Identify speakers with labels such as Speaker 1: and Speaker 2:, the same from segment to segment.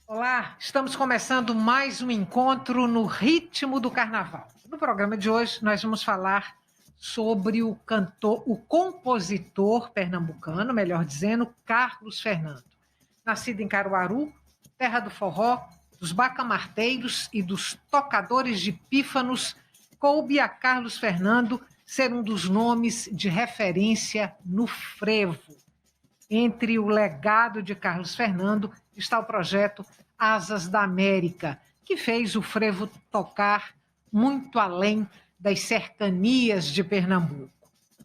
Speaker 1: Olá, estamos começando mais um encontro no ritmo do carnaval. No programa de hoje, nós vamos falar sobre o cantor, o compositor pernambucano, melhor dizendo, Carlos Fernando. Nascido em Caruaru, terra do forró, dos bacamarteiros e dos tocadores de pífanos, coube a Carlos Fernando ser um dos nomes de referência no frevo. Entre o legado de Carlos Fernando está o projeto Asas da América, que fez o frevo tocar muito além das cercanias de Pernambuco.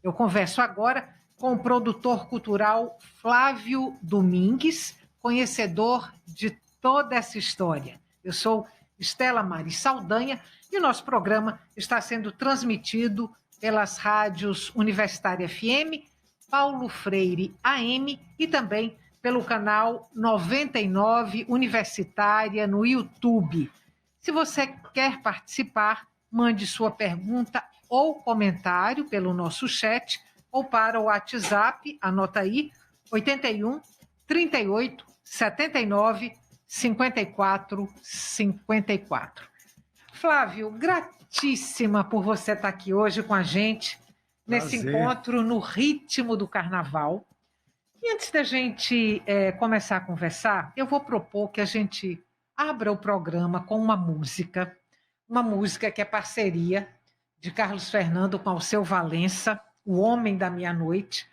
Speaker 1: Eu converso agora com o produtor cultural Flávio Domingues, conhecedor de toda essa história. Eu sou Estela Mari Saldanha e o nosso programa está sendo transmitido pelas rádios Universitária FM, Paulo Freire AM e também pelo canal 99 Universitária no YouTube. Se você quer participar, mande sua pergunta ou comentário pelo nosso chat ou para o WhatsApp, anota aí, 81 38 79 54 54. Flávio, gratíssima por você estar aqui hoje com a gente, nesse encontro no ritmo do carnaval. E antes da gente começar a conversar, eu vou propor que a gente abra o programa com uma música que é parceria de Carlos Fernando com Alceu Valença, O Homem da Meia-Noite,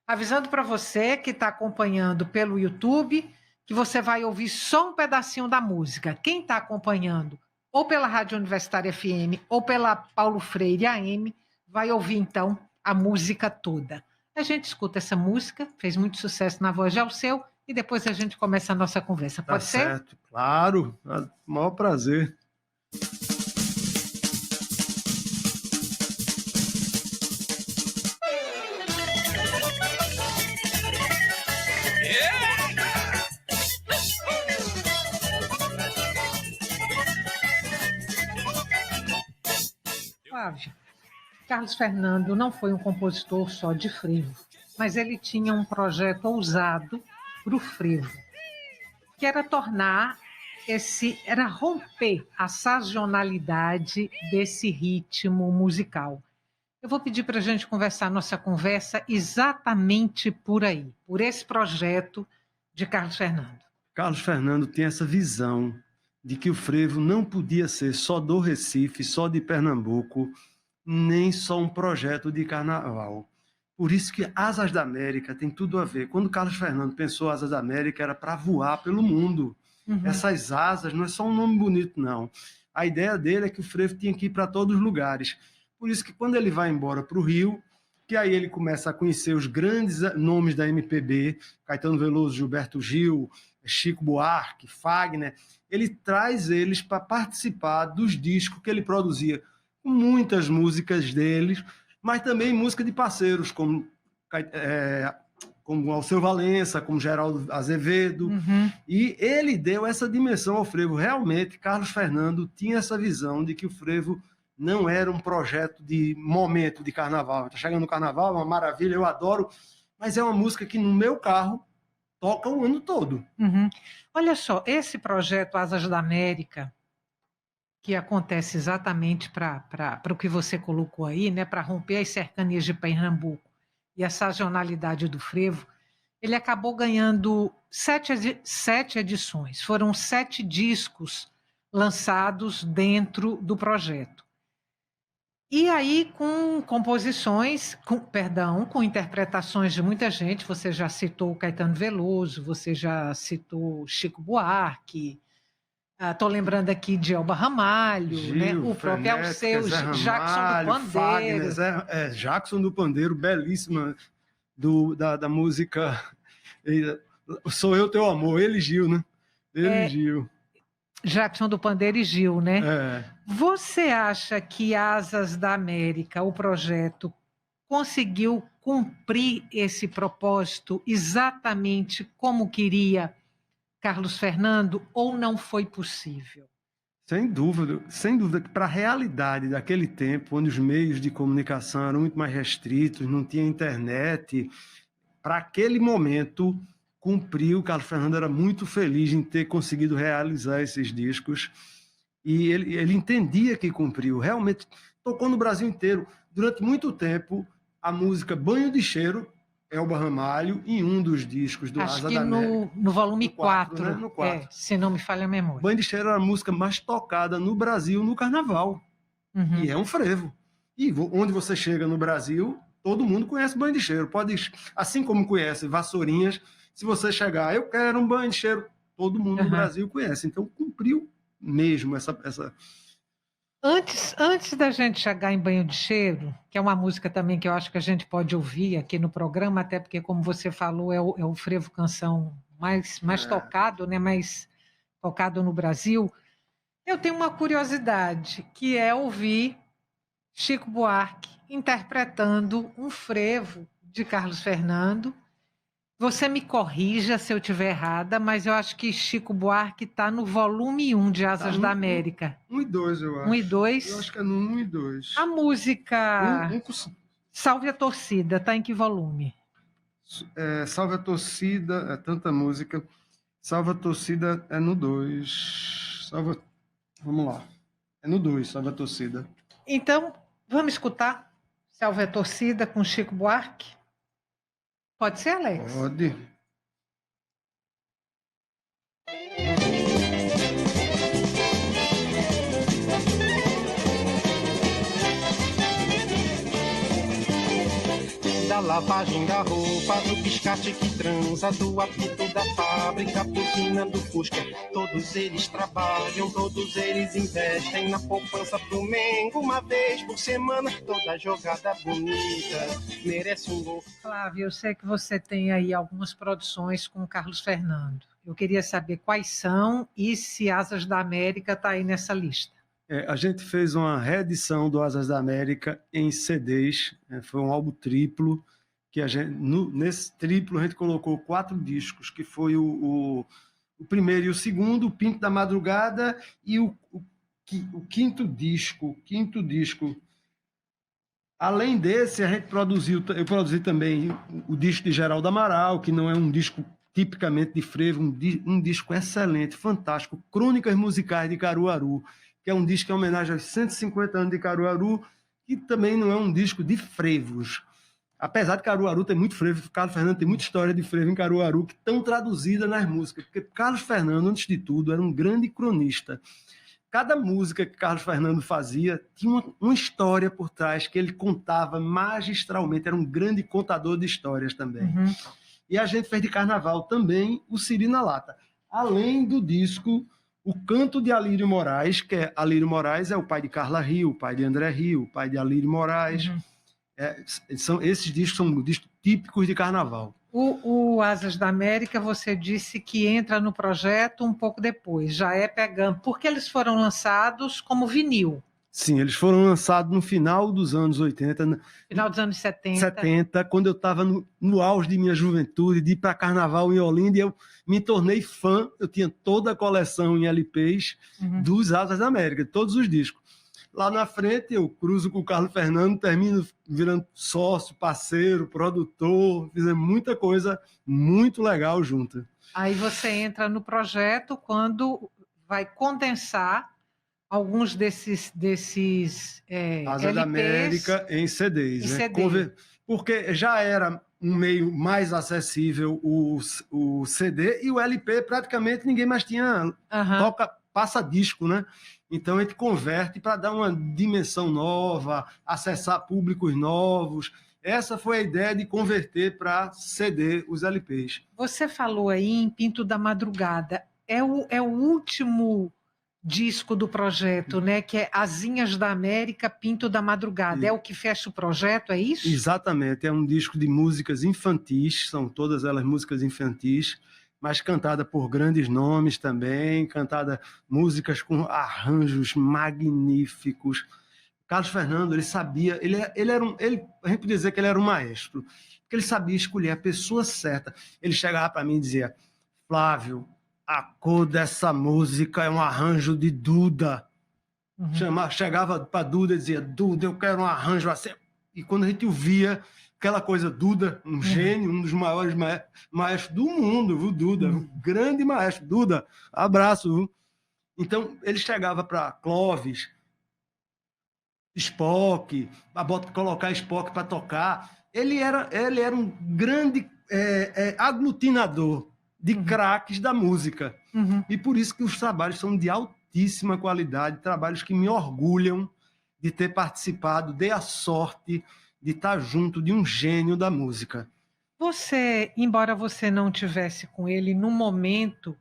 Speaker 1: avisando para você que está acompanhando pelo YouTube que você vai ouvir só um pedacinho da música. Quem está acompanhando ou pela Rádio Universitária FM ou pela Paulo Freire AM, vai ouvir então a música toda. A gente escuta essa música, fez muito sucesso na voz de Alceu, e depois a gente começa a nossa conversa. Pode ser?
Speaker 2: Tá certo, claro, maior prazer.
Speaker 1: Flávio, Carlos Fernando não foi um compositor só de frevo, mas ele tinha um projeto ousado para o frevo, que era era romper a sazonalidade desse ritmo musical. Eu vou pedir para a gente conversar nossa conversa exatamente por aí, por esse projeto de Carlos Fernando.
Speaker 2: Carlos Fernando tem essa visão de que o frevo não podia ser só do Recife, só de Pernambuco, nem só um projeto de carnaval. Por isso que Asas da América tem tudo a ver. Quando Carlos Fernando pensou Asas da América, era para voar pelo mundo. Uhum. Essas asas não é só um nome bonito, não. A ideia dele é que o frevo tinha que ir para todos os lugares. Por isso que quando ele vai embora para o Rio, que aí ele começa a conhecer os grandes nomes da MPB, Caetano Veloso, Gilberto Gil, Chico Buarque, Fagner, ele traz eles para participar dos discos que ele produzia, muitas músicas deles, mas também música de parceiros, como Alceu Valença, como Geraldo Azevedo. Uhum. E ele deu essa dimensão ao frevo. Realmente, Carlos Fernando tinha essa visão de que o frevo não era um projeto de momento de carnaval. Está chegando o carnaval, é uma maravilha, eu adoro, mas é uma música que no meu carro toca o ano todo.
Speaker 1: Uhum. Olha só, esse projeto Asas da América, que acontece exatamente para o que você colocou aí, né, para romper as cercanias de Pernambuco e a sazonalidade do frevo, ele acabou ganhando 7 edições. Foram 7 discos lançados dentro do projeto. E aí, com composições, com interpretações de muita gente, você já citou Caetano Veloso, você já citou Chico Buarque, estou lembrando aqui de Elba Ramalho,
Speaker 2: Gil,
Speaker 1: né? O próprio Alceu,
Speaker 2: Jackson do Pandeiro. Fagner, Jackson do Pandeiro, belíssima, da música Sou Eu Teu Amor, ele Gil, né? Gil.
Speaker 1: Jackson do Pandeiro e Gil, né?
Speaker 2: É.
Speaker 1: Você acha que Asas da América, o projeto, conseguiu cumprir esse propósito exatamente como queria Carlos Fernando, ou não foi possível?
Speaker 2: Sem dúvida que para a realidade daquele tempo, onde os meios de comunicação eram muito mais restritos, não tinha internet, para aquele momento cumpriu. Carlos Fernando era muito feliz em ter conseguido realizar esses discos e ele entendia que cumpriu. Realmente tocou no Brasil inteiro. Durante muito tempo, a música Banho de Cheiro, Elba Ramalho, em um dos discos do
Speaker 1: Acho
Speaker 2: Asa
Speaker 1: que
Speaker 2: da América.
Speaker 1: no volume
Speaker 2: No 4,
Speaker 1: 4,
Speaker 2: né? No 4.
Speaker 1: se não me falha a memória.
Speaker 2: Banho de Cheiro era a música mais tocada no Brasil no carnaval.
Speaker 1: Uhum.
Speaker 2: E é um frevo. E onde você chega no Brasil, todo mundo conhece Banho de Cheiro. Pode, assim como conhece Vassourinhas, se você chegar, eu quero um banho de cheiro, todo mundo no Brasil conhece. Então, cumpriu mesmo essa...
Speaker 1: Antes da gente chegar em Banho de Cheiro, que é uma música também que eu acho que a gente pode ouvir aqui no programa, até porque, como você falou, é o frevo canção mais tocado, né? Mais tocado no Brasil. Eu tenho uma curiosidade, que é ouvir Chico Buarque interpretando um frevo de Carlos Fernando. Você me corrija se eu estiver errada, mas eu acho que Chico Buarque está no volume 1 de Asas da América.
Speaker 2: 1 e 2, eu acho.
Speaker 1: 1 e 2?
Speaker 2: Eu acho que é no 1 e 2.
Speaker 1: A música Salve a Torcida está em que volume?
Speaker 2: Salve a Torcida, é tanta música. Salve a Torcida é no 2. Vamos lá. É no 2, Salve a Torcida.
Speaker 1: Então, vamos escutar Salve a Torcida com Chico Buarque? Pode ser, Alex?
Speaker 2: Pode.
Speaker 3: Da lavagem da roupa, do biscate que transa, do apito da fábrica, buzina do Fusca. Todos eles trabalham, todos eles investem na poupança pro Mengo. Uma vez por semana, toda jogada bonita merece um gol.
Speaker 1: Flávio, eu sei que você tem aí algumas produções com o Carlos Fernando. Eu queria saber quais são e se Asas da América está aí nessa lista.
Speaker 2: A gente fez uma reedição do Asas da América em CDs, foi um álbum triplo, que nesse triplo a gente colocou 4 discos, que foi o primeiro e o segundo, o Pinto da Madrugada, e o quinto disco. Além desse, eu produzi também o disco de Geraldo Amaral, que não é um disco tipicamente de frevo, um disco excelente, fantástico, Crônicas Musicais de Caruaru, que é um disco em homenagem aos 150 anos de Caruaru, que também não é um disco de frevos. Apesar de Caruaru ter muito frevo, Carlos Fernando tem muita história de frevo em Caruaru, que estão traduzidas nas músicas, porque Carlos Fernando, antes de tudo, era um grande cronista. Cada música que Carlos Fernando fazia tinha uma história por trás, que ele contava magistralmente, era um grande contador de histórias também.
Speaker 1: Uhum.
Speaker 2: E a gente fez de carnaval também o Siri na Lata. Além do disco O Canto de Alírio Moraes, que Alírio Moraes é o pai de Carla Rio, o pai de André Rio, o pai de Alírio Moraes.
Speaker 1: Uhum.
Speaker 2: Esses discos são discos típicos de carnaval.
Speaker 1: O Asas da América, você disse que entra no projeto um pouco depois, já é pegando, porque eles foram lançados como vinil.
Speaker 2: Sim, eles foram lançados no final dos anos 80.
Speaker 1: Final dos anos 70.
Speaker 2: 70, quando eu estava no auge de minha juventude, de ir para carnaval em Olinda, eu me tornei fã. Eu tinha toda a coleção em LPs dos Asas da América, de todos os discos. Lá na frente, eu cruzo com o Carlos Fernando, termino virando sócio, parceiro, produtor, fizemos muita coisa muito legal junto.
Speaker 1: Aí você entra no projeto quando vai condensar alguns desses
Speaker 2: Asas da América em CDs.
Speaker 1: Em
Speaker 2: né?
Speaker 1: CD.
Speaker 2: Porque já era um meio mais acessível o CD e o LP praticamente ninguém mais tinha passa disco, né? Então a gente converte para dar uma dimensão nova, acessar públicos novos. Essa foi a ideia de converter para CD os LPs.
Speaker 1: Você falou aí em Pinto da Madrugada. É o último disco do projeto, né? Que é Asinhas da América, Pinto da Madrugada. É o que fecha o projeto, é isso?
Speaker 2: Exatamente. É um disco de músicas infantis, são todas elas músicas infantis, mas cantada por grandes nomes também, cantada músicas com arranjos magníficos. Carlos Fernando, ele sabia, a gente podia dizer que ele era um maestro, porque ele sabia escolher a pessoa certa. Ele chegava para mim e dizia: Flávio, a cor dessa música é um arranjo de Duda. Chegava para Duda e dizia: Duda, eu quero um arranjo assim. E quando a gente ouvia, aquela coisa, Duda, um gênio, um dos maiores maestros do mundo, viu, Duda? Um grande maestro. Duda, abraço, viu? Então, ele chegava para Clóvis, Spock, colocar Spock para tocar. Ele era um grande aglutinador de craques da música. E por isso que os trabalhos são de altíssima qualidade, trabalhos que me orgulham de ter participado, dei a sorte de estar junto de um gênio da música.
Speaker 1: Você, embora você não tivesse com ele no momento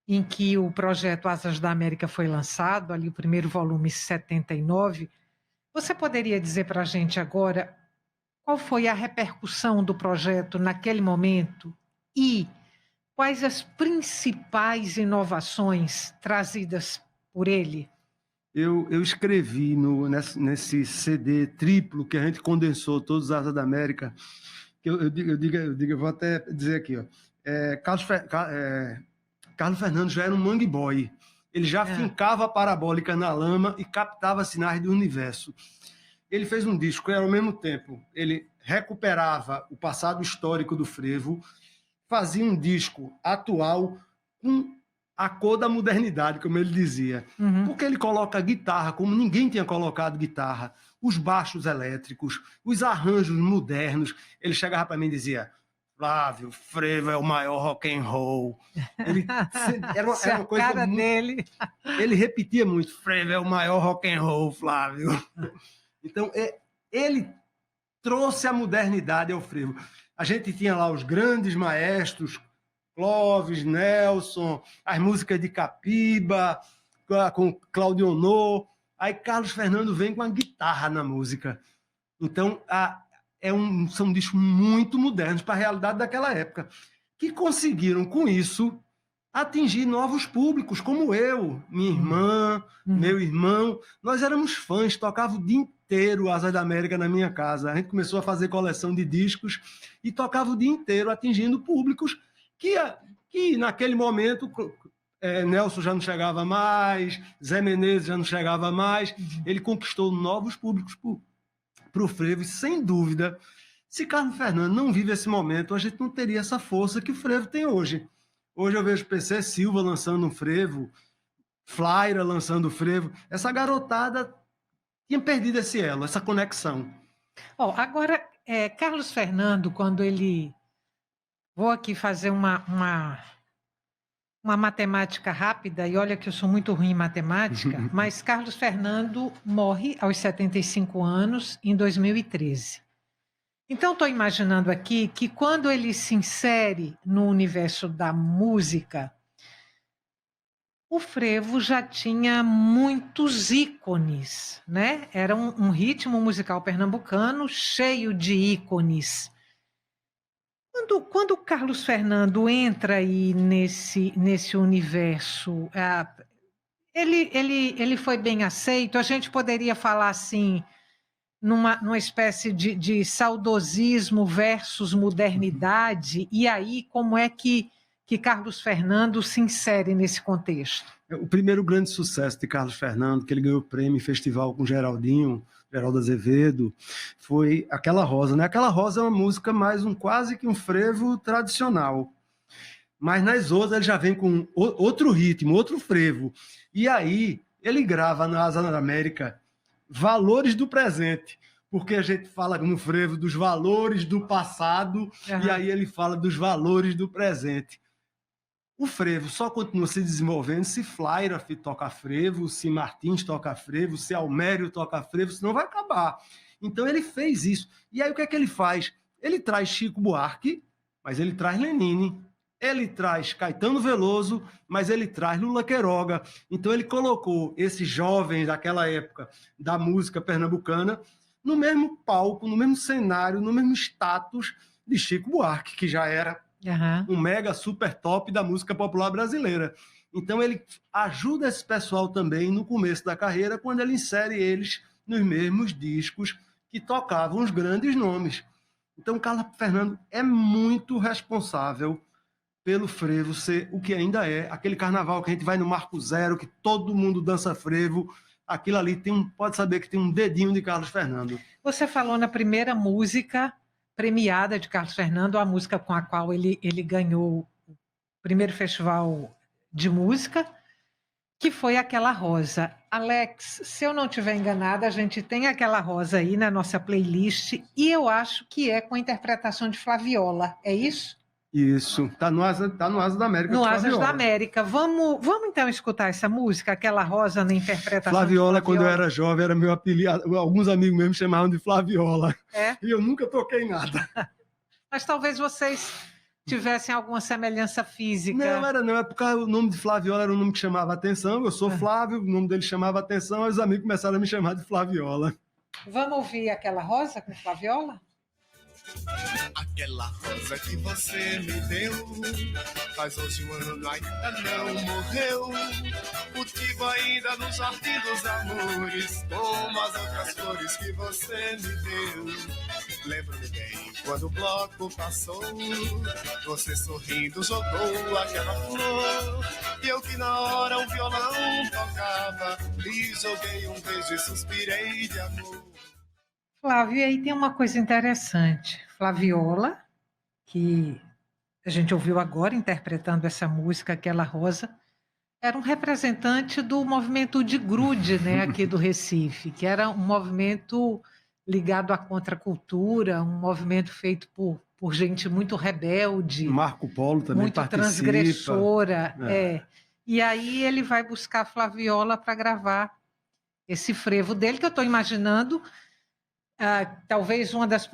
Speaker 1: em que o projeto Asas da América foi lançado, ali o primeiro volume, 79, você poderia dizer para a gente agora qual foi a repercussão do projeto naquele momento e quais as principais inovações trazidas por ele?
Speaker 2: Eu escrevi nesse CD triplo que a gente condensou todos os Asas da América, que eu vou até dizer aqui, ó, Carlos Fernando já era um mangue boy. Ele já fincava a parabólica na lama e captava sinais do universo. Ele fez um disco e, ao mesmo tempo, ele recuperava o passado histórico do frevo, fazia um disco atual com a cor da modernidade, como ele dizia. Porque ele coloca a guitarra como ninguém tinha colocado guitarra, os baixos elétricos, os arranjos modernos. Ele chegava para mim e dizia: Flávio, frevo é o maior rock and roll. Era uma coisa
Speaker 1: cara muito... dele.
Speaker 2: Ele repetia muito: frevo é o maior rock and roll, Flávio. Então, ele trouxe a modernidade ao frevo. A gente tinha lá os grandes maestros, Clóvis, Nelson, as músicas de Capiba, com Claudio Honor. Aí Carlos Fernando vem com a guitarra na música. Então, são discos muito modernos para a realidade daquela época, que conseguiram, com isso, atingir novos públicos, como eu, minha irmã, meu irmão. Nós éramos fãs, tocava o dia inteiro Asas da América na minha casa. A gente começou a fazer coleção de discos e tocava o dia inteiro, atingindo públicos que naquele momento, Nelson já não chegava mais, Zé Menezes já não chegava mais. Ele conquistou novos públicos para o frevo, e sem dúvida, se Carlos Fernando não vive esse momento, a gente não teria essa força que o frevo tem hoje. Hoje eu vejo PC Silva lançando um frevo, Flaira lançando frevo. Essa garotada tinha perdido esse elo, essa conexão.
Speaker 1: Agora, Carlos Fernando, quando ele... Vou aqui fazer uma matemática rápida, e olha que eu sou muito ruim em matemática, mas Carlos Fernando morre aos 75 anos em 2013. Então, estou imaginando aqui que quando ele se insere no universo da música, o frevo já tinha muitos ícones, né? Era um ritmo musical pernambucano cheio de ícones. Quando o Carlos Fernando entra aí nesse universo, ele foi bem aceito? A gente poderia falar assim, numa espécie de saudosismo versus modernidade, e aí como é que Carlos Fernando se insere nesse contexto?
Speaker 2: O primeiro grande sucesso de Carlos Fernando, que ele ganhou o prêmio em festival com Geraldo Azevedo, foi Aquela Rosa, né? Aquela Rosa é uma música mais quase que um frevo tradicional. Mas nas outras ele já vem com outro ritmo, outro frevo. E aí ele grava na Asa da América Valores do Presente, porque a gente fala no frevo dos valores do passado, e aí ele fala dos valores do presente. O frevo só continua se desenvolvendo se Flaira toca frevo, se Martins toca frevo, se Almério toca frevo, senão vai acabar. Então ele fez isso. E aí o que é que ele faz? Ele traz Chico Buarque, mas ele traz Lenine. Ele traz Caetano Veloso, mas ele traz Lula Queiroga. Então ele colocou esses jovens daquela época da música pernambucana no mesmo palco, no mesmo cenário, no mesmo status de Chico Buarque, que já era um mega super top da música popular brasileira. Então ele ajuda esse pessoal também no começo da carreira, quando ele insere eles nos mesmos discos que tocavam os grandes nomes. Então Carlos Fernando é muito responsável pelo frevo ser o que ainda é, aquele carnaval que a gente vai no Marco Zero, que todo mundo dança frevo, aquilo ali pode saber que tem um dedinho de Carlos Fernando.
Speaker 1: Você falou na primeira música premiada de Carlos Fernando, a música com a qual ele ganhou o primeiro festival de música, que foi Aquela Rosa. Alex, se eu não estiver enganada, a gente tem Aquela Rosa aí na nossa playlist e eu acho que é com a interpretação de Flaviola, é isso?
Speaker 2: Isso, tá no Asa da América.
Speaker 1: No Asas da América. Vamos então escutar essa música, Aquela Rosa, na interpretação
Speaker 2: Flaviola,
Speaker 1: de Flaviola.
Speaker 2: quando eu era jovem, era meu apelido. Alguns amigos meus me chamavam de Flaviola.
Speaker 1: É?
Speaker 2: E eu nunca toquei nada.
Speaker 1: Mas talvez vocês tivessem alguma semelhança física.
Speaker 2: Não, era não. É porque o nome de Flaviola era um nome que chamava atenção. Eu sou Flávio, o nome dele chamava atenção. Aí os amigos começaram a me chamar de Flaviola.
Speaker 1: Vamos ouvir Aquela Rosa com Flaviola?
Speaker 4: Aquela rosa que você me deu faz hoje um ano, ainda não morreu. Cultivo ainda no jardim dos amores, como as outras flores que você me deu. Lembro-me bem quando o bloco passou, você sorrindo jogou aquela flor. E eu que na hora o violão tocava, lhe joguei um beijo e suspirei de amor.
Speaker 1: Flávio, e aí tem uma coisa interessante. Flaviola, que a gente ouviu agora interpretando essa música, Aquela Rosa, era um representante do movimento de grude, né, aqui do Recife, que era um movimento ligado à contracultura, um movimento feito por gente muito rebelde.
Speaker 2: Marco Polo também
Speaker 1: muito
Speaker 2: participa.
Speaker 1: Transgressora. E aí ele vai buscar a Flaviola para gravar esse frevo dele, que eu estou imaginando... talvez um dos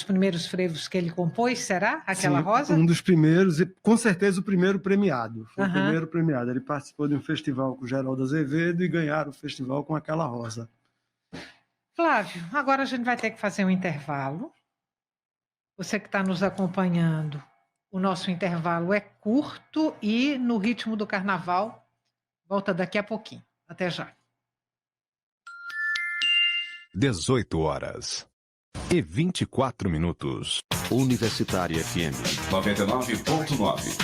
Speaker 1: primeiros frevos que ele compôs, será? Aquela Rosa?
Speaker 2: Um dos primeiros, e com certeza o primeiro premiado. Foi o primeiro premiado. Ele participou de um festival com o Geraldo Azevedo e ganharam o festival com Aquela Rosa.
Speaker 1: Flávio, agora a gente vai ter que fazer um intervalo. Você que está nos acompanhando, o nosso intervalo é curto e no ritmo do carnaval volta daqui a pouquinho. Até já.
Speaker 5: 18h24.
Speaker 6: Universitária FM
Speaker 5: 99.9.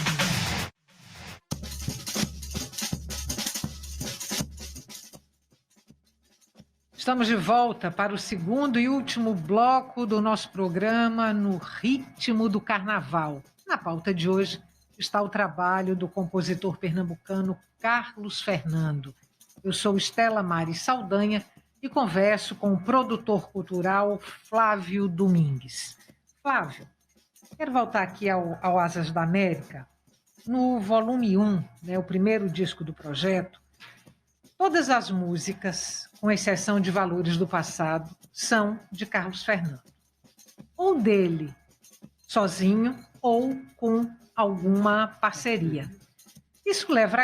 Speaker 1: Estamos de volta para o segundo e último bloco do nosso programa No Ritmo do Carnaval. Na pauta de hoje está o trabalho do compositor pernambucano Carlos Fernando. Eu sou Estela Mari Saldanha e converso com o produtor cultural Flávio Domingues. Flávio, quero voltar aqui ao Asas da América. No volume 1, né, o primeiro disco do projeto, todas as músicas, com exceção de Valores do Passado, são de Carlos Fernando. Ou dele, sozinho, ou com alguma parceria. Isso leva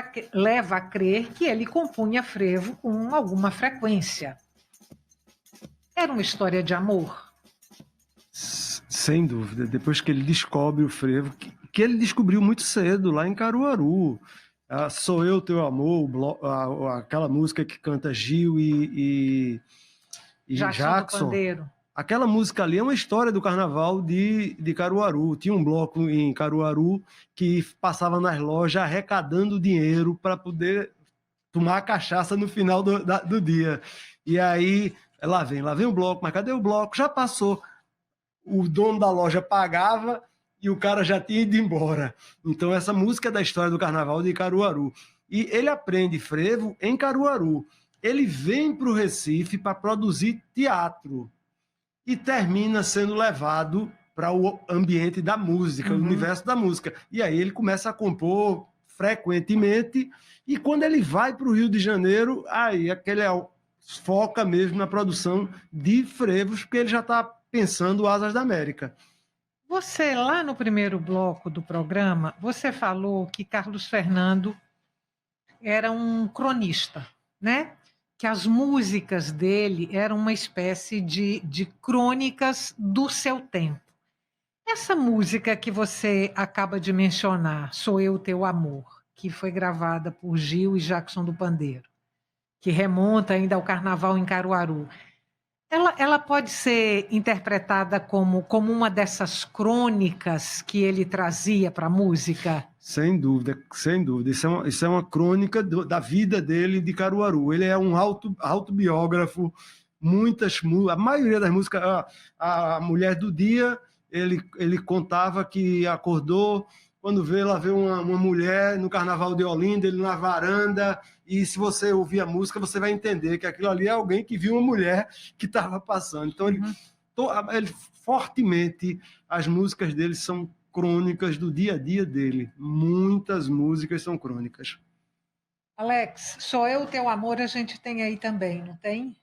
Speaker 1: a crer que ele compunha frevo com alguma frequência. Era uma história de amor?
Speaker 2: Sem dúvida. Depois que ele descobre o frevo, que ele descobriu muito cedo, lá em Caruaru. Sou Eu Teu Amor, aquela música que canta Gil e Jackson.
Speaker 1: Do Pandeiro.
Speaker 2: Aquela música ali é uma história do carnaval de Caruaru. Tinha um bloco em Caruaru que passava nas lojas arrecadando dinheiro para poder tomar cachaça no final do dia. E aí, lá vem o bloco, mas cadê o bloco? Já passou. O dono da loja pagava e o cara já tinha ido embora. Então, essa música é da história do carnaval de Caruaru. E ele aprende frevo em Caruaru. Ele vem para o Recife para produzir teatro e termina sendo levado para o ambiente da música, o universo da música. E aí ele começa a compor frequentemente, e quando ele vai para o Rio de Janeiro, aí aquele foca mesmo na produção de frevos, porque ele já está pensando Asas da América.
Speaker 1: Você, lá no primeiro bloco do programa, você falou que Carlos Fernando era um cronista, né? Que as músicas dele eram uma espécie de crônicas do seu tempo. Essa música que você acaba de mencionar, Sou Eu Teu Amor, que foi gravada por Gil e Jackson do Pandeiro, que remonta ainda ao carnaval em Caruaru, ela pode ser interpretada como uma dessas crônicas que ele trazia para a música?
Speaker 2: Sem dúvida, sem dúvida. Isso é uma crônica da vida dele de Caruaru. Ele é um autobiógrafo a maioria das músicas, a Mulher do Dia, ele contava que acordou, quando vê, lá vê uma mulher no Carnaval de Olinda, ele na varanda, e se você ouvir a música, você vai entender que aquilo ali é alguém que viu uma mulher que estava passando. Então, ele fortemente, as músicas dele são crônicas do dia a dia dele. Muitas músicas são crônicas.
Speaker 1: Alex, Sou Eu Teu Amor, a gente tem aí também, não tem?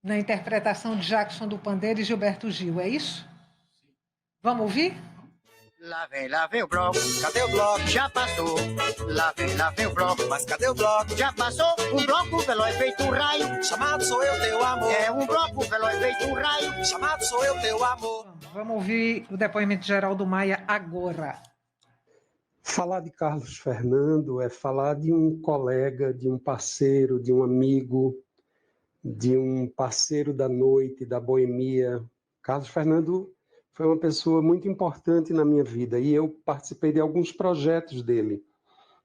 Speaker 1: Na interpretação de Jackson do Pandeiro e Gilberto Gil, é isso? Vamos ouvir?
Speaker 7: Lá vem o bloco, cadê o bloco? Já passou. Lá vem o bloco, mas cadê o bloco? Já passou. Um bloco veloz feito um raio, chamado Sou Eu Teu Amor. É um bloco veloz feito um raio, chamado Sou Eu Teu Amor.
Speaker 1: Vamos ouvir o depoimento de Geraldo Maia agora.
Speaker 8: Falar de Carlos Fernando é falar de um colega, de um parceiro, de um amigo, de um parceiro da noite, da boemia. Carlos Fernando foi uma pessoa muito importante na minha vida e eu participei de alguns projetos dele.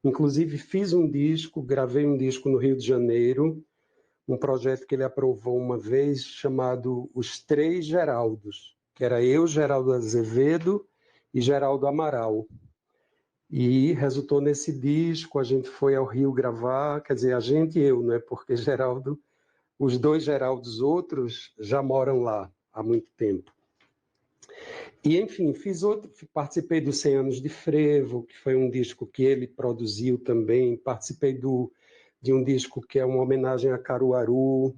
Speaker 8: Inclusive fiz um disco, gravei um disco no Rio de Janeiro, um projeto que ele aprovou uma vez chamado Os Três Geraldos, que era eu, Geraldo Azevedo e Geraldo Amaral. E resultou nesse disco, a gente foi ao Rio gravar, quer dizer, a gente e eu, né? Porque Geraldo, os dois Geraldos outros já moram lá há muito tempo. E, enfim, participei do 100 Anos de Frevo, que foi um disco que ele produziu também, participei de um disco que é uma homenagem a Caruaru.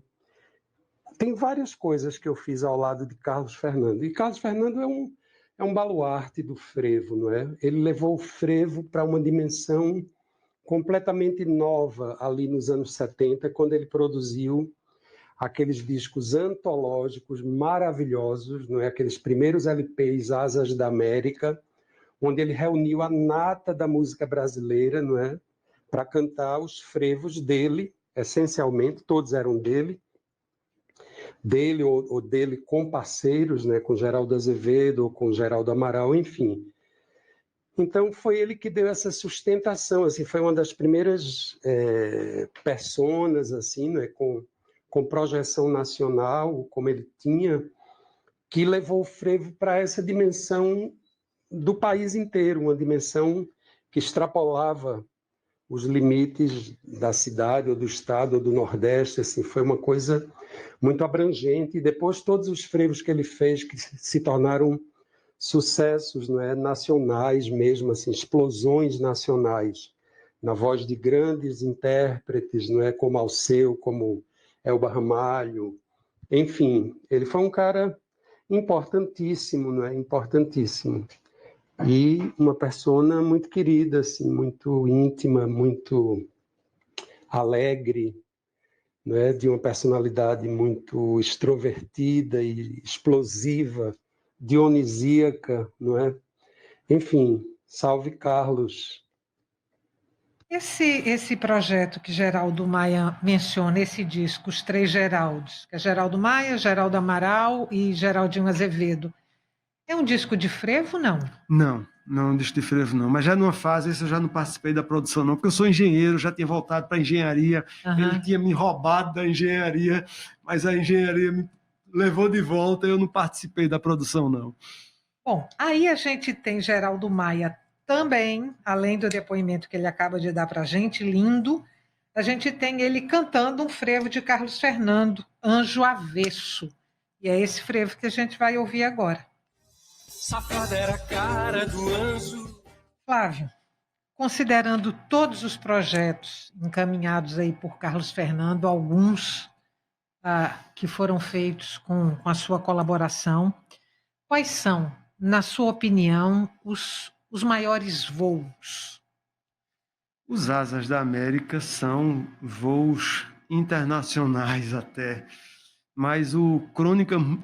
Speaker 8: Tem várias coisas que eu fiz ao lado de Carlos Fernando. E Carlos Fernando é um baluarte do frevo, não é? Ele levou o frevo para uma dimensão completamente nova ali nos anos 70, quando ele produziu aqueles discos antológicos maravilhosos, não é? Aqueles primeiros LPs Asas da América, onde ele reuniu a nata da música brasileira, não é? Para cantar os frevos dele, essencialmente, todos eram dele ou dele com parceiros, né? Com Geraldo Azevedo ou com Geraldo Amaral, enfim. Então, foi ele que deu essa sustentação, assim, foi uma das primeiras personas, assim, né? Com projeção nacional, como ele tinha, que levou o frevo para essa dimensão do país inteiro, uma dimensão que extrapolava os limites da cidade, ou do estado, ou do Nordeste, assim, foi uma coisa muito abrangente. E depois todos os frevos que ele fez, que se tornaram sucessos, não é, nacionais mesmo, assim, explosões nacionais, na voz de grandes intérpretes, não é, como Alceu, como Elba Ramalho, enfim, ele foi um cara importantíssimo, não é? Importantíssimo. E uma persona muito querida, assim, muito íntima, muito alegre, não é? De uma personalidade muito extrovertida e explosiva, dionisíaca, não é? Enfim, salve Carlos.
Speaker 1: Esse projeto que Geraldo Maia menciona, esse disco, Os Três Geraldos, que é Geraldo Maia, Geraldo Amaral e Geraldinho Azevedo, é um disco de frevo, não?
Speaker 2: Não é um disco de frevo, não. Mas já numa fase, esse eu já não participei da produção, não, porque eu sou engenheiro, já tinha voltado para a engenharia, Ele tinha me roubado da engenharia, mas a engenharia me levou de volta e eu não participei da produção, não.
Speaker 1: Bom, aí a gente tem Geraldo Maia também, além do depoimento que ele acaba de dar para a gente, lindo, a gente tem ele cantando um frevo de Carlos Fernando, Anjo Avesso. E é esse frevo que a gente vai ouvir agora.
Speaker 3: Safada era a cara do anjo.
Speaker 1: Flávio, considerando todos os projetos encaminhados aí por Carlos Fernando, alguns que foram feitos com a sua colaboração, quais são, na sua opinião, os maiores voos?
Speaker 2: Os Asas da América são voos internacionais até, mas o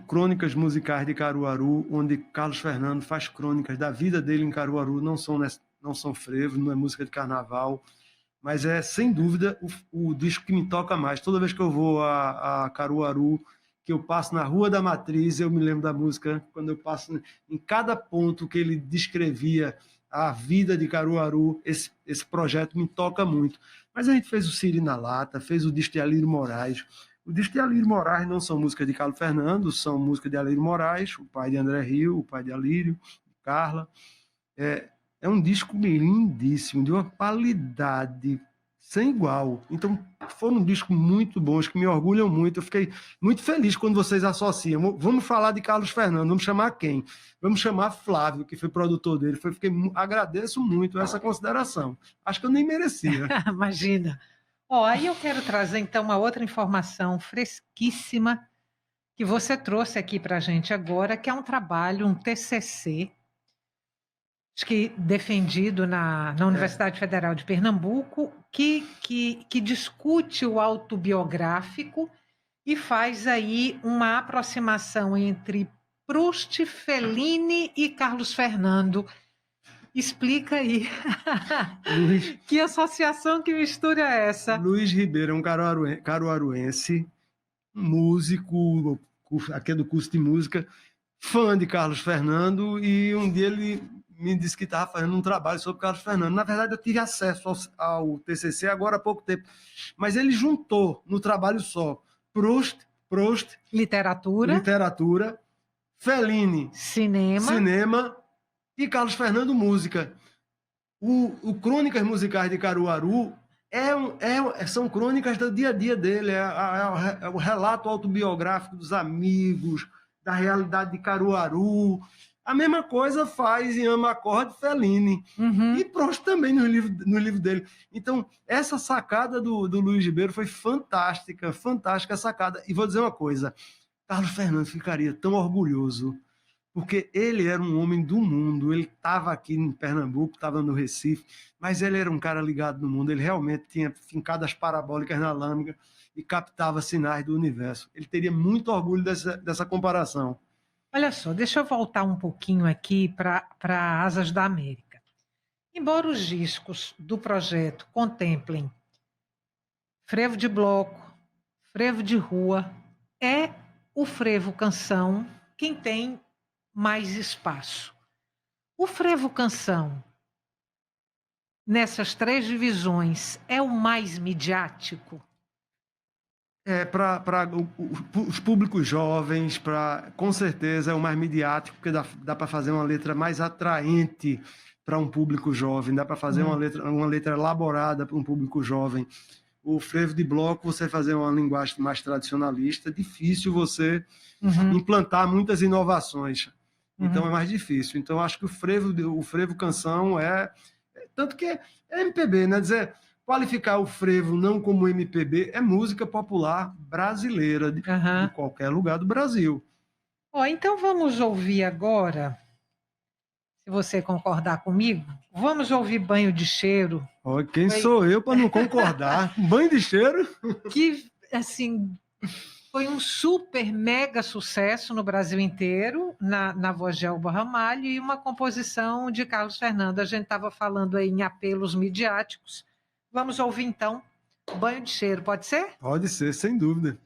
Speaker 2: Crônicas Musicais de Caruaru, onde Carlos Fernando faz crônicas da vida dele em Caruaru, não são frevo, não é música de carnaval, mas é, sem dúvida, o disco que me toca mais. Toda vez que eu vou a Caruaru, que eu passo na Rua da Matriz, eu me lembro da música, quando eu passo em cada ponto que ele descrevia a vida de Caruaru, esse projeto me toca muito. Mas a gente fez o Siri na Lata, fez o disco de Alírio Moraes. O disco de Alírio Moraes não são músicas de Carlos Fernando, são músicas de Alírio Moraes, o pai de André Rio, o pai de Alírio, de Carla. É um disco lindíssimo, de uma qualidade sem igual. Então, foram discos muito bons, que me orgulham muito. Eu fiquei muito feliz quando vocês associam. Vamos falar de Carlos Fernando, vamos chamar quem? Vamos chamar Flávio, que foi produtor dele. Agradeço muito essa consideração. Acho que eu nem merecia.
Speaker 1: Imagina. Aí eu quero trazer, então, uma outra informação fresquíssima que você trouxe aqui para a gente agora, que é um trabalho, um TCC, acho que defendido na Universidade Federal de Pernambuco, que discute o autobiográfico e faz aí uma aproximação entre Proust, Fellini e Carlos Fernando. Explica aí. Que associação, que mistura é essa?
Speaker 2: Luiz Ribeiro é um caruaruense, músico, aqui é do curso de música, fã de Carlos Fernando, e um dia ele me disse que estava fazendo um trabalho sobre Carlos Fernando. Na verdade, eu tive acesso ao TCC agora há pouco tempo, mas ele juntou no trabalho só Proust, literatura, Fellini, cinema e Carlos Fernando, música. O Crônicas Musicais de Caruaru são crônicas do dia a dia dele, é o relato autobiográfico dos amigos, da realidade de Caruaru. A mesma coisa faz em Ama Acorde Fellini. E Proust também no livro dele. Então, essa sacada do Luiz Ribeiro foi fantástica a sacada. E vou dizer uma coisa, Carlos Fernando ficaria tão orgulhoso, porque ele era um homem do mundo, ele estava aqui em Pernambuco, estava no Recife, mas ele era um cara ligado no mundo, ele realmente tinha fincado as parabólicas na lâmina e captava sinais do universo. Ele teria muito orgulho dessa comparação.
Speaker 1: Olha só, deixa eu voltar um pouquinho aqui para Asas da América. Embora os discos do projeto contemplem frevo de bloco, frevo de rua, é o frevo canção quem tem mais espaço. O frevo canção, nessas 3 divisões, é o mais midiático?
Speaker 2: Para os públicos jovens, com certeza é o mais midiático, porque dá para fazer uma letra mais atraente para um público jovem, dá para fazer uma letra elaborada para um público jovem. O frevo de bloco, você fazer uma linguagem mais tradicionalista, é difícil você implantar muitas inovações. Então é mais difícil. Então acho que o frevo canção tanto que é MPB, né? Qualificar o frevo não como MPB é música popular brasileira, de qualquer lugar do Brasil.
Speaker 1: Então vamos ouvir agora, se você concordar comigo, vamos ouvir Banho de Cheiro.
Speaker 2: Quem sou eu para não concordar? Banho de Cheiro?
Speaker 1: Que, assim, foi um super mega sucesso no Brasil inteiro, na voz de Elba Ramalho, e uma composição de Carlos Fernando. A gente estava falando aí em apelos midiáticos. Vamos ouvir, então, Banho de Cheiro, pode ser?
Speaker 2: Pode ser, sem dúvida.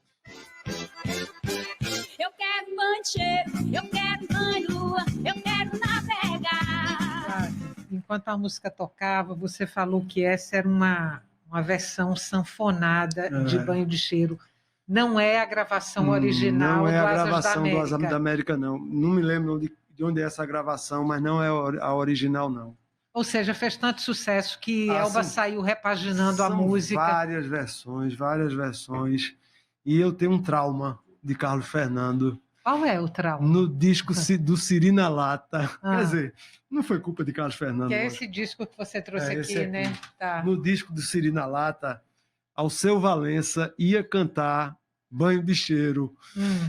Speaker 9: Eu quero banho de cheiro, eu quero banho de lua, eu quero navegar.
Speaker 1: Enquanto a música tocava, você falou que essa era uma versão sanfonada de Banho de Cheiro. Não é a gravação original do Asas da América.
Speaker 2: Não é a gravação do Asas da América, não. Não me lembro de onde é essa gravação, mas não é a original, não.
Speaker 1: Ou seja, fez tanto sucesso que Elba saiu repaginando a música.
Speaker 2: Várias versões. E eu tenho um trauma de Carlos Fernando.
Speaker 1: Qual é o trauma?
Speaker 2: No disco do Siri na Lata. Quer dizer, não foi culpa de Carlos Fernando.
Speaker 1: Que é esse disco que você trouxe aqui, né? Tá.
Speaker 2: No disco do Siri na Lata, Alceu Valença ia cantar Banho de Cheiro.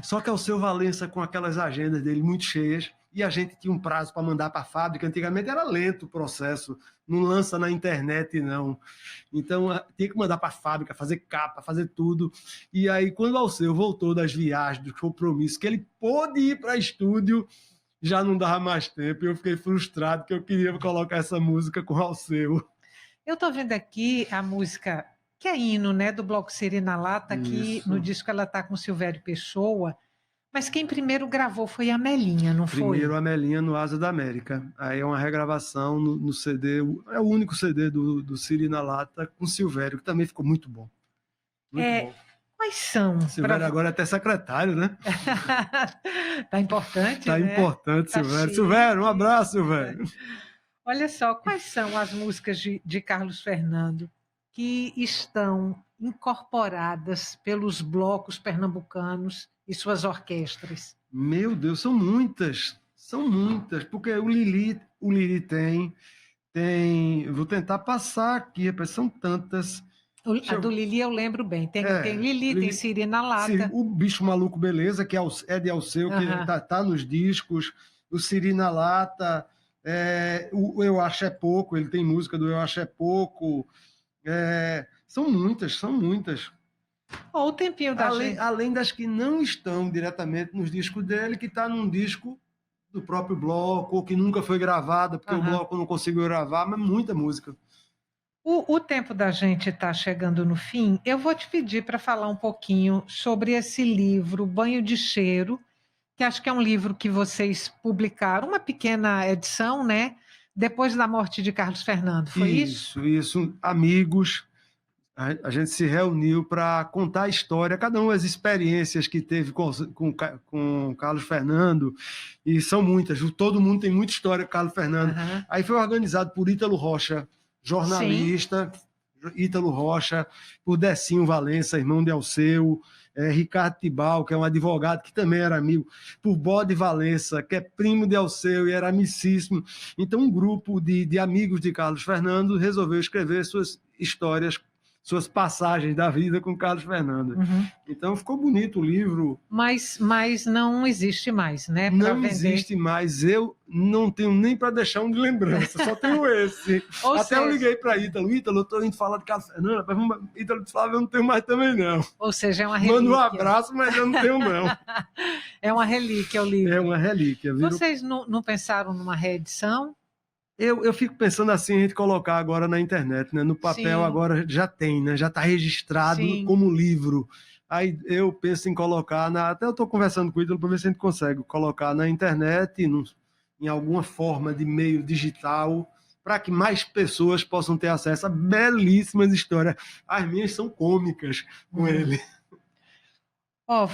Speaker 2: Só que Alceu Valença, com aquelas agendas dele muito cheias, e a gente tinha um prazo para mandar para a fábrica. Antigamente era lento o processo, não lança na internet, não. Então tinha que mandar para a fábrica, fazer capa, fazer tudo. E aí, quando o Alceu voltou das viagens, do compromisso, que ele pôde ir para estúdio, já não dava mais tempo. E eu fiquei frustrado, que eu queria colocar essa música com o Alceu.
Speaker 1: Eu estou vendo aqui a música que é hino, né, do Bloco Siri na Lata, que
Speaker 2: Isso.
Speaker 1: no disco ela tá com Silvério Pessoa, mas quem primeiro gravou foi a Melinha, não foi?
Speaker 2: Primeiro a Melinha no Asa da América. Aí é uma regravação no CD, é o único CD do Siri na Lata com Silvério, que também ficou muito bom. Muito bom.
Speaker 1: Quais são?
Speaker 2: Silvério agora é até secretário, né?
Speaker 1: Tá importante,
Speaker 2: Tá
Speaker 1: né?
Speaker 2: importante,
Speaker 1: Tá
Speaker 2: Silvério.
Speaker 1: chique.
Speaker 2: Silvério, um abraço, Silvério.
Speaker 1: Olha só, quais são as músicas de Carlos Fernando que estão incorporadas pelos blocos pernambucanos e suas orquestras?
Speaker 2: Meu Deus, são muitas, porque o Lili tem, vou tentar passar aqui, rapaz, são tantas.
Speaker 1: A do Lili eu lembro bem. Tem Lili, tem Siri na Lata.
Speaker 2: O Bicho Maluco Beleza, que é de Alceu, que tá nos discos. O Siri na Lata. O Eu Acho É Pouco, ele tem música do Eu Acho É Pouco. São muitas.
Speaker 1: Ou o tempinho da gente.
Speaker 2: Além das que não estão diretamente nos discos dele, que está num disco do próprio bloco, ou que nunca foi gravada, porque o bloco não conseguiu gravar, mas muita música.
Speaker 1: O tempo da gente está chegando no fim. Eu vou te pedir para falar um pouquinho sobre esse livro, Banho de Cheiro, que acho que é um livro que vocês publicaram, uma pequena edição, né? Depois da morte de Carlos Fernando, foi isso?
Speaker 2: Isso. Amigos, a gente se reuniu para contar a história, cada uma as experiências que teve com Carlos Fernando, e são muitas, todo mundo tem muita história com Carlos Fernando. Aí foi organizado por Ítalo Rocha, jornalista. Sim. Ítalo Rocha, por Decinho Valença, irmão de Alceu, Ricardo Tibal, que é um advogado que também era amigo, por Bode Valença, que é primo de Alceu e era amicíssimo. Então, um grupo de amigos de Carlos Fernando resolveu escrever suas histórias, suas passagens da vida com Carlos Fernando. Então, ficou bonito o livro.
Speaker 1: Mas não existe mais, né?
Speaker 2: Não existe mais. Eu não tenho nem para deixar um de lembrança, só tenho esse. Eu liguei para Ítalo, eu estou indo falar de Carlos Fernando, mas Ítalo falava, eu não tenho mais também, não.
Speaker 1: Ou seja, é uma relíquia.
Speaker 2: Manda um abraço, mas eu não tenho, não.
Speaker 1: É uma relíquia o livro.
Speaker 2: É uma relíquia.
Speaker 1: Vocês não pensaram numa reedição?
Speaker 2: Eu fico pensando assim, a gente colocar agora na internet, né? No papel. Sim. Agora já tem, né? Já está registrado. Sim. Como livro. Aí eu penso em colocar, até eu estou conversando com o Ítalo para ver se a gente consegue colocar na internet, em alguma forma de meio digital, para que mais pessoas possam ter acesso a belíssimas histórias. As minhas são cômicas com ele.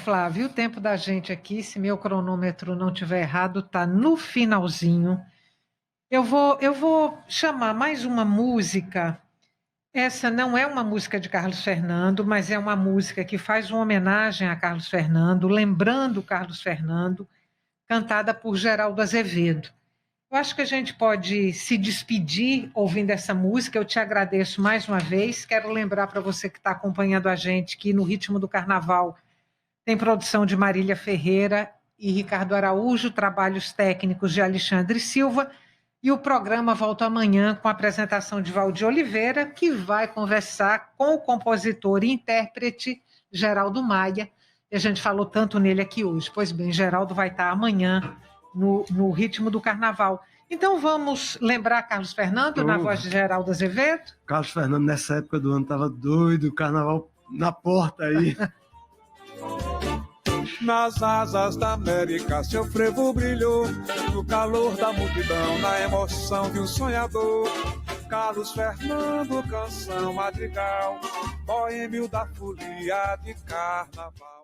Speaker 1: Flávio, o tempo da gente aqui, se meu cronômetro não estiver errado, está no finalzinho. Eu vou chamar mais uma música. Essa não é uma música de Carlos Fernando, mas é uma música que faz uma homenagem a Carlos Fernando, lembrando Carlos Fernando, cantada por Geraldo Azevedo. Eu acho que a gente pode se despedir ouvindo essa música. Eu te agradeço mais uma vez. Quero lembrar para você que está acompanhando a gente que no Ritmo do Carnaval tem produção de Marília Ferreira e Ricardo Araújo, trabalhos técnicos de Alexandre Silva. E o programa volta amanhã com a apresentação de Valdir Oliveira, que vai conversar com o compositor e intérprete Geraldo Maia. E a gente falou tanto nele aqui hoje. Pois bem, Geraldo vai estar amanhã no Ritmo do Carnaval. Então vamos lembrar Carlos Fernando na voz de Geraldo Azevedo?
Speaker 2: Carlos Fernando, nessa época do ano, estava doido, o carnaval na porta aí.
Speaker 10: Nas asas da América seu frevo brilhou, no calor da multidão, na emoção de um sonhador. Carlos Fernando, canção madrigal, boêmio da folia de carnaval.